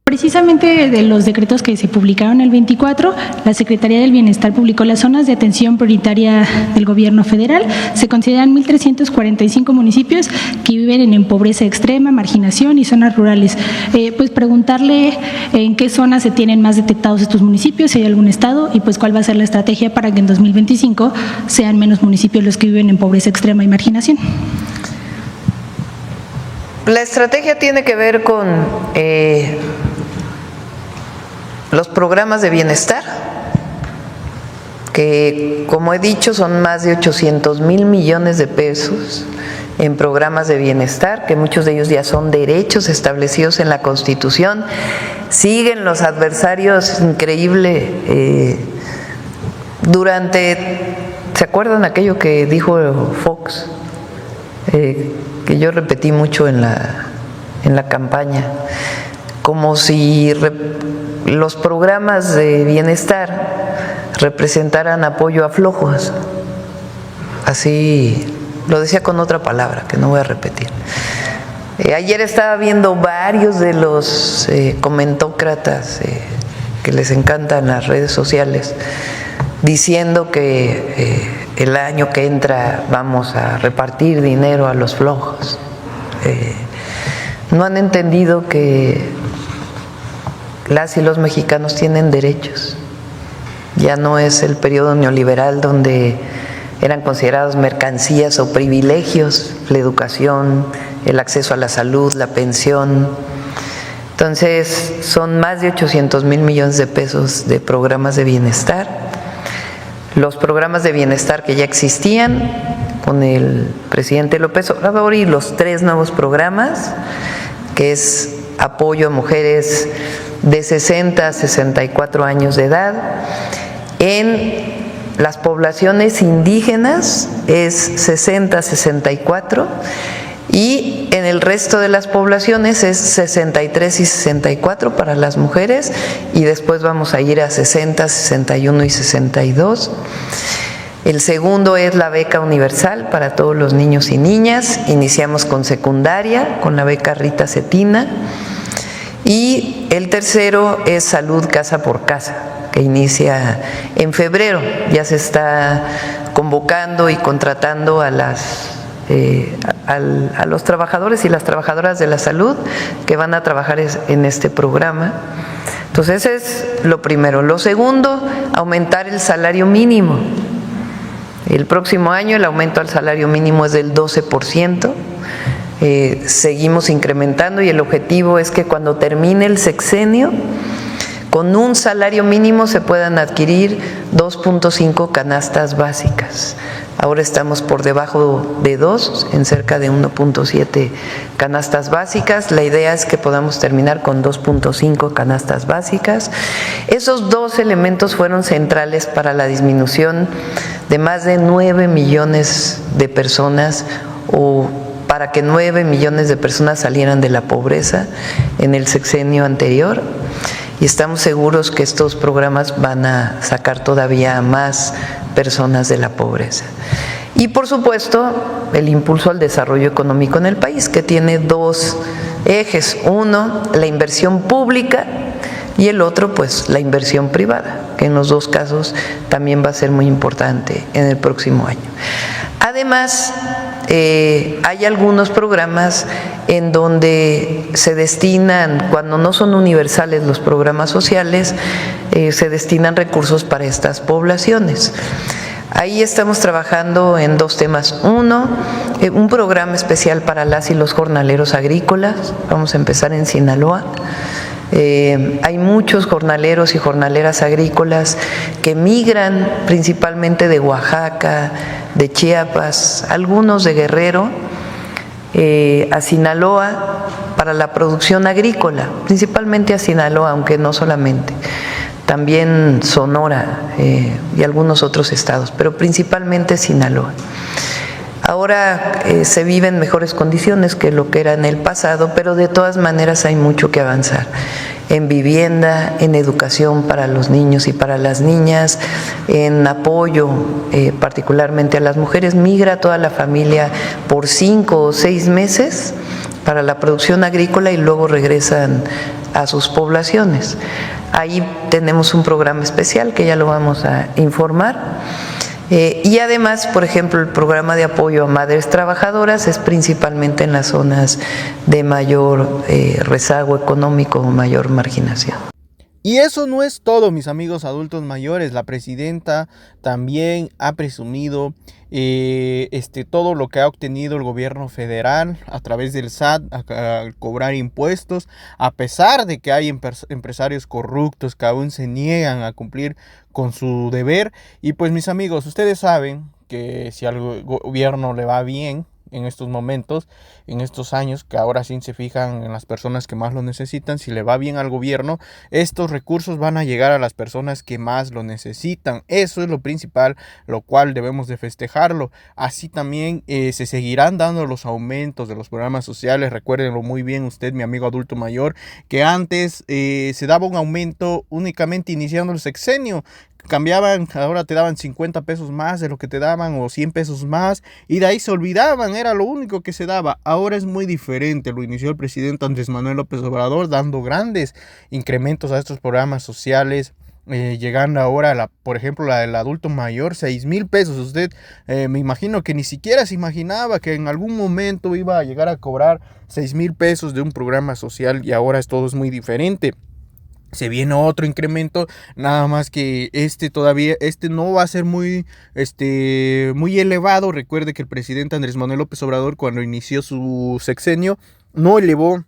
Precisamente de los decretos que se publicaron el 24, la Secretaría del Bienestar publicó las zonas de atención prioritaria del gobierno federal. Se consideran 1,345 municipios que viven en pobreza extrema, marginación y zonas rurales. Pues preguntarle en qué zonas se tienen más detectados estos municipios, si hay algún estado, y pues cuál va a ser la estrategia para que en 2025 sean menos municipios los que viven en pobreza extrema y marginación. La estrategia tiene que ver con los programas de bienestar, que como he dicho son más de 800,000 millones de pesos en programas de bienestar, que muchos de ellos ya son derechos establecidos en la Constitución. Siguen los adversarios increíble ¿se acuerdan aquello que dijo Fox? Que yo repetí mucho en la campaña, como si los programas de bienestar representaran apoyo a flojos. Así lo decía con otra palabra que no voy a repetir. Ayer estaba viendo varios de los comentócratas que les encantan las redes sociales diciendo que el año que entra vamos a repartir dinero a los flojos. No han entendido que las y los mexicanos tienen derechos. Ya no es el periodo neoliberal donde eran considerados mercancías o privilegios, la educación, el acceso a la salud, la pensión. Entonces, son más de 800,000 millones de pesos de programas de bienestar. Los programas de bienestar que ya existían con el presidente López Obrador y los 3 nuevos programas, que es apoyo a mujeres de 60 a 64 años de edad. En las poblaciones indígenas es 60 a 64 y en el resto de las poblaciones es 63 y 64 para las mujeres y después vamos a ir a 60, 61 y 62. El segundo es la beca universal para todos los niños y niñas. Iniciamos con secundaria, con la beca Rita Cetina. Y el tercero es salud casa por casa, que inicia en febrero. Ya se está convocando y contratando a los trabajadores y las trabajadoras de la salud que van a trabajar en este programa. Entonces, ese es lo primero. Lo segundo, aumentar el salario mínimo. El próximo año el aumento al salario mínimo es del 12%. Seguimos incrementando y el objetivo es que cuando termine el sexenio, con un salario mínimo se puedan adquirir 2.5 canastas básicas. Ahora estamos por debajo de 2, en cerca de 1.7 canastas básicas. La idea es que podamos terminar con 2.5 canastas básicas. Esos 2 elementos fueron centrales para la disminución de más de 9 millones de personas o para que 9 millones de personas salieran de la pobreza en el sexenio anterior. Y estamos seguros que estos programas van a sacar todavía a más personas de la pobreza. Y por supuesto, el impulso al desarrollo económico en el país, que tiene 2 ejes. Uno, la inversión pública y el otro, pues, la inversión privada, que en los 2 casos también va a ser muy importante en el próximo año. Además, hay algunos programas en donde se destinan, cuando no son universales los programas sociales, se destinan recursos para estas poblaciones. Ahí estamos trabajando en 2 temas. Uno, un programa especial para las y los jornaleros agrícolas. Vamos a empezar en Sinaloa. Hay muchos jornaleros y jornaleras agrícolas que migran principalmente de Oaxaca, de Chiapas, algunos de Guerrero, a Sinaloa para la producción agrícola, principalmente a Sinaloa, aunque no solamente, también Sonora y algunos otros estados, pero principalmente Sinaloa. Ahora se viven mejores condiciones que lo que era en el pasado, pero de todas maneras hay mucho que avanzar en vivienda, en educación para los niños y para las niñas, en apoyo particularmente a las mujeres. Migra toda la familia por 5 o 6 meses para la producción agrícola y luego regresan a sus poblaciones. Ahí tenemos un programa especial que ya lo vamos a informar. Y además, por ejemplo, el programa de apoyo a madres trabajadoras es principalmente en las zonas de mayor rezago económico o mayor marginación. Y eso no es todo, mis amigos adultos mayores. La presidenta también ha presumido todo lo que ha obtenido el gobierno federal a través del SAT al cobrar impuestos, a pesar de que hay empresarios corruptos que aún se niegan a cumplir con su deber. Y pues, mis amigos, ustedes saben que si al gobierno le va bien en estos momentos, en estos años, que ahora sí se fijan en las personas que más lo necesitan, si le va bien al gobierno, estos recursos van a llegar a las personas que más lo necesitan. Eso es lo principal, lo cual debemos de festejarlo. Así también se seguirán dando los aumentos de los programas sociales. Recuérdenlo muy bien usted, mi amigo adulto mayor, que antes se daba un aumento únicamente iniciando el sexenio. Cambiaban, ahora te daban 50 pesos más de lo que te daban o 100 pesos más y de ahí se olvidaban, era lo único que se daba. Ahora es muy diferente, lo inició el presidente Andrés Manuel López Obrador dando grandes incrementos a estos programas sociales, llegando ahora, por ejemplo, la del adulto mayor, 6,000 pesos. Usted me imagino que ni siquiera se imaginaba que en algún momento iba a llegar a cobrar 6,000 pesos de un programa social y ahora todo es muy diferente. Se viene otro incremento, nada más que todavía no va a ser muy elevado. Recuerde que el presidente Andrés Manuel López Obrador, cuando inició su sexenio, no elevó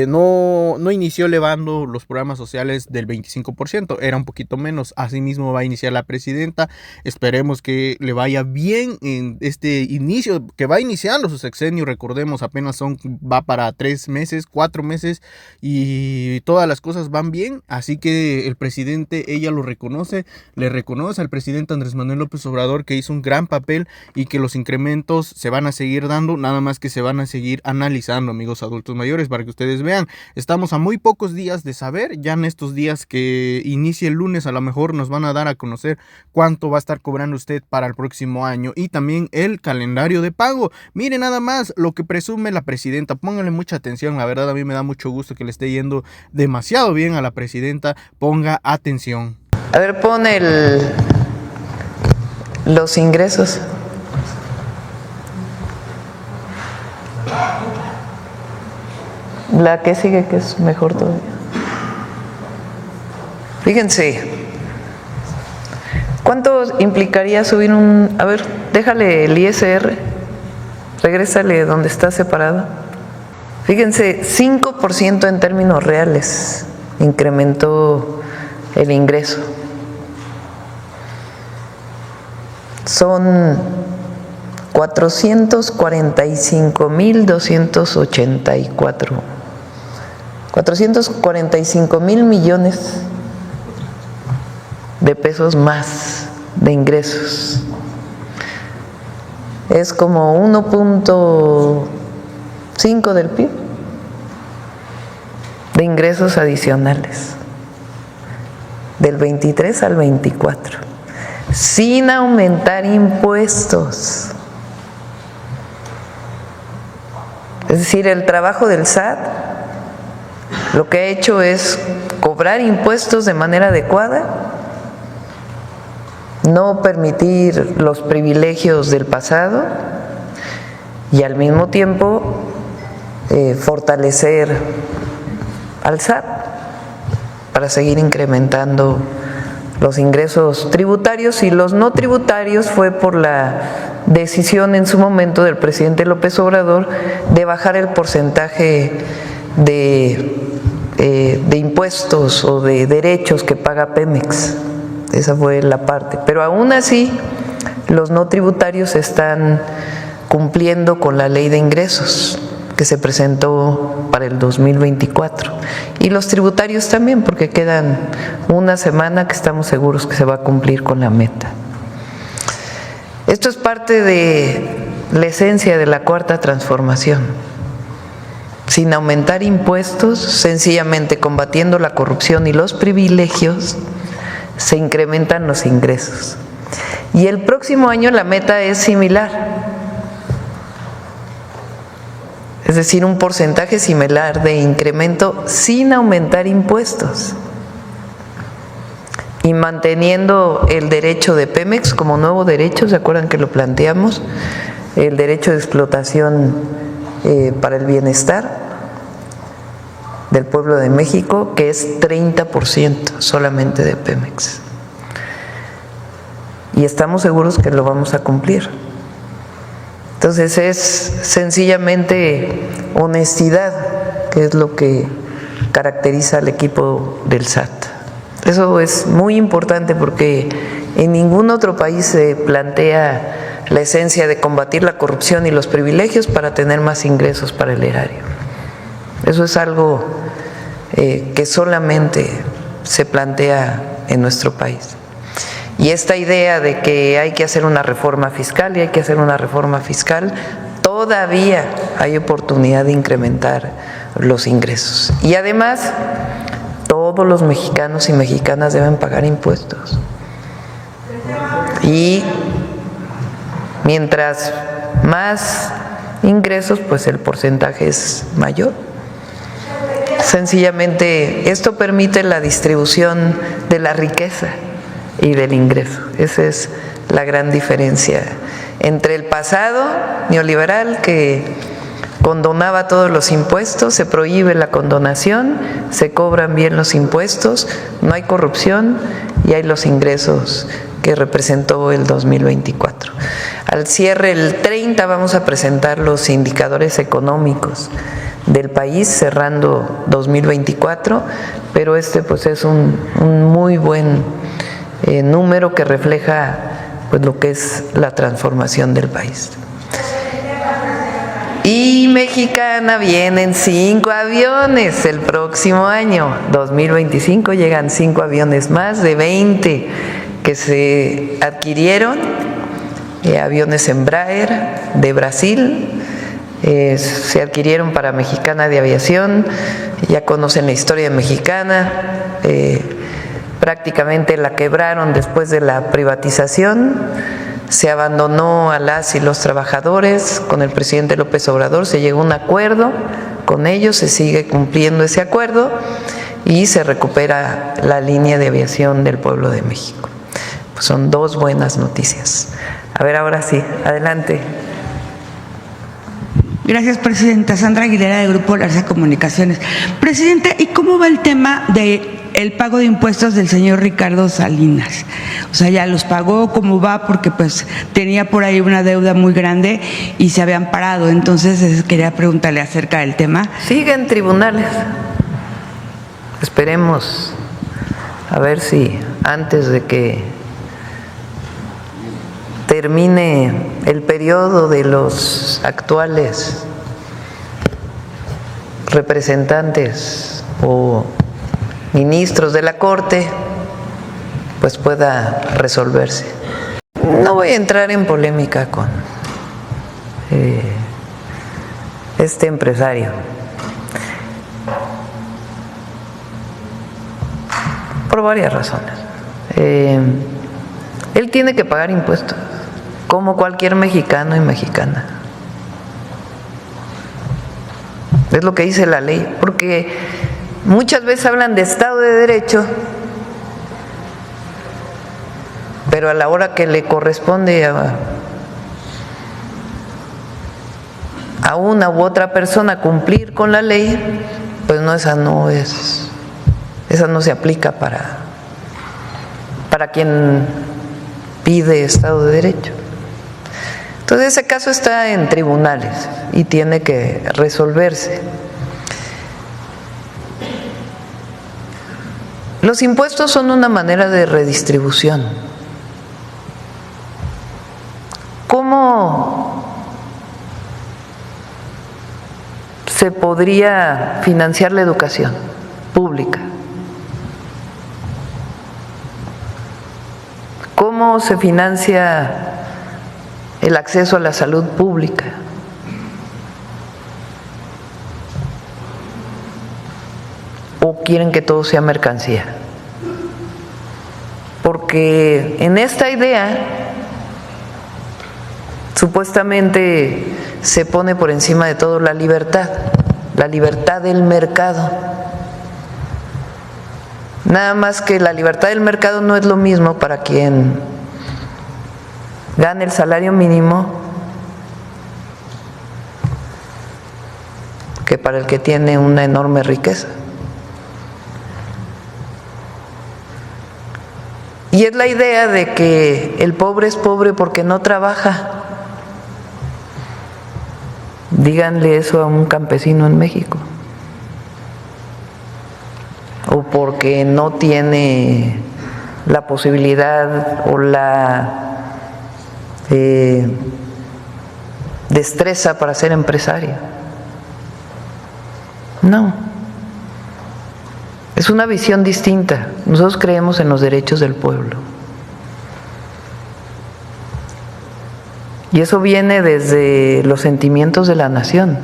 no inició elevando los programas sociales del 25%, era un poquito menos. Asimismo va a iniciar la presidenta. Esperemos que le vaya bien en este inicio, que va iniciando su sexenio. Recordemos, apenas va para 3 meses, 4 meses y todas las cosas van bien. Así que el presidente, ella lo reconoce, le reconoce al presidente Andrés Manuel López Obrador que hizo un gran papel y que los incrementos se van a seguir dando, nada más que se van a seguir analizando, amigos adultos mayores, para que ustedes vean. Estamos a muy pocos días de saber, ya en estos días que inicie el lunes a lo mejor nos van a dar a conocer cuánto va a estar cobrando usted para el próximo año y también el calendario de pago. Mire nada más lo que presume la presidenta, pónganle mucha atención, la verdad a mí me da mucho gusto que le esté yendo demasiado bien a la presidenta, ponga atención. A ver, pon los ingresos. La que sigue, que es mejor todavía. Fíjense, ¿cuánto implicaría subir a ver, déjale el ISR, regrésale donde está separado. Fíjense, 5% en términos reales incrementó el ingreso. Son 445,284 millones de pesos más de ingresos. Es como 1.5 del PIB de ingresos adicionales del 23 al 24, sin aumentar impuestos. Es decir, el trabajo del SAT lo que ha hecho es cobrar impuestos de manera adecuada, no permitir los privilegios del pasado y al mismo tiempo fortalecer al SAT para seguir incrementando los ingresos tributarios, y los no tributarios fue por la decisión en su momento del presidente López Obrador de bajar el porcentaje de impuestos o de derechos que paga Pemex. Esa fue la parte, pero aún así los no tributarios están cumpliendo con la ley de ingresos que se presentó para el 2024, y los tributarios también, porque quedan una semana que estamos seguros que se va a cumplir con la meta. Esto es parte de la esencia de la Cuarta Transformación. Sin aumentar impuestos, sencillamente combatiendo la corrupción y los privilegios, se incrementan los ingresos. Y el próximo año la meta es similar. es decir, un porcentaje similar de incremento sin aumentar impuestos y manteniendo el derecho de Pemex como nuevo derecho. ¿Se acuerdan que lo planteamos? El derecho de explotación para el bienestar del pueblo de México, que es 30% solamente de Pemex. Y estamos seguros que lo vamos a cumplir. Entonces es sencillamente honestidad, que es lo que caracteriza al equipo del SAT. Eso es muy importante porque en ningún otro país se plantea la esencia de combatir la corrupción y los privilegios para tener más ingresos para el erario. Eso es algo que solamente se plantea en nuestro país. Y esta idea de que hay que hacer una reforma fiscal y hay que hacer una reforma fiscal, todavía hay oportunidad de incrementar los ingresos. Y además, todos los mexicanos y mexicanas deben pagar impuestos. Y mientras más ingresos, pues el porcentaje es mayor. Sencillamente, esto permite la distribución de la riqueza y del ingreso. Esa es la gran diferencia entre el pasado neoliberal, que condonaba todos los impuestos, se prohíbe la condonación, se cobran bien los impuestos, no hay corrupción y hay los ingresos que representó el 2024. Al cierre, el 30, vamos a presentar los indicadores económicos del país cerrando 2024, pero pues es un muy buen número que refleja pues lo que es la transformación del país. Y Mexicana, vienen 5 aviones el próximo año, 2025, llegan 5 aviones más de 20 que se adquirieron, aviones Embraer de Brasil, se adquirieron para Mexicana de Aviación. Ya conocen la historia de Mexicana, prácticamente la quebraron después de la privatización, se abandonó a las y los trabajadores. Con el presidente López Obrador se llegó a un acuerdo con ellos, se sigue cumpliendo ese acuerdo y se recupera la línea de aviación del pueblo de México. Pues son 2 buenas noticias. A ver, ahora sí, adelante. Gracias, Presidenta. Sandra Aguilera, de Grupo Larsa Comunicaciones. Presidenta, ¿y cómo va el tema del pago de impuestos del señor Ricardo Salinas? O sea, ¿ya los pagó? ¿Cómo va? Porque pues tenía por ahí una deuda muy grande y se habían parado. Entonces quería preguntarle acerca del tema. Sigue en tribunales. Esperemos a ver si antes de que termine el periodo de los actuales representantes o ministros de la Corte, pues pueda resolverse. No voy a entrar en polémica con este empresario, por varias razones. Él tiene que pagar impuestos, como cualquier mexicano y mexicana. Es lo que dice la ley, porque muchas veces hablan de Estado de Derecho, pero a la hora que le corresponde a una u otra persona cumplir con la ley, pues no, esa no se aplica para quien pide Estado de Derecho. Entonces ese caso está en tribunales y tiene que resolverse. Los impuestos son una manera de redistribución. ¿Cómo se podría financiar la educación pública? ¿Cómo se financia el acceso a la salud pública? ¿O quieren que todo sea mercancía? Porque en esta idea, supuestamente se pone por encima de todo la libertad del mercado. Nada más que la libertad del mercado no es lo mismo para quien gane el salario mínimo que para el que tiene una enorme riqueza. Y es la idea de que el pobre es pobre porque no trabaja. Díganle eso a un campesino en México. O porque no tiene la posibilidad o la destreza para ser empresario. No. Es una visión distinta. Nosotros creemos en los derechos del pueblo. Y eso viene desde los sentimientos de la nación.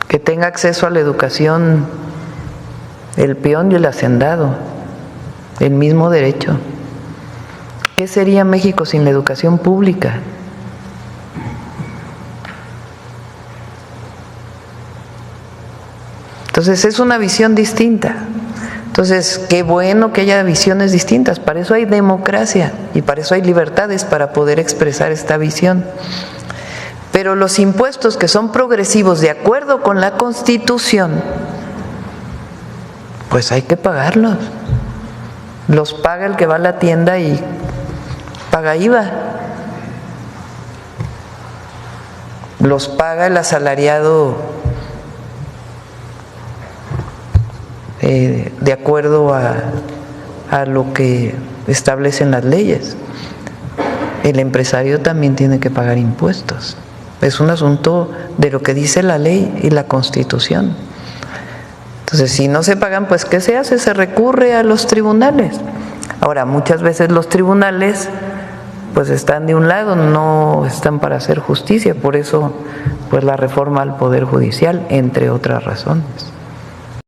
Que tenga acceso a la educación el peón y el hacendado, el mismo derecho. ¿Qué sería México sin la educación pública? Entonces es una visión distinta. Entonces, qué bueno que haya visiones distintas, para eso hay democracia y para eso hay libertades para poder expresar esta visión. Pero los impuestos que son progresivos de acuerdo con la Constitución, pues hay que pagarlos. Los paga el que va a la tienda y paga IVA. Los paga el asalariado de acuerdo a lo que establecen las leyes. El empresario también tiene que pagar impuestos. Es un asunto de lo que dice la ley y la Constitución. Entonces, si no se pagan, pues ¿qué se hace? Se recurre a los tribunales. Ahora, muchas veces los tribunales pues están de un lado, no están para hacer justicia, por eso pues la reforma al Poder Judicial, entre otras razones.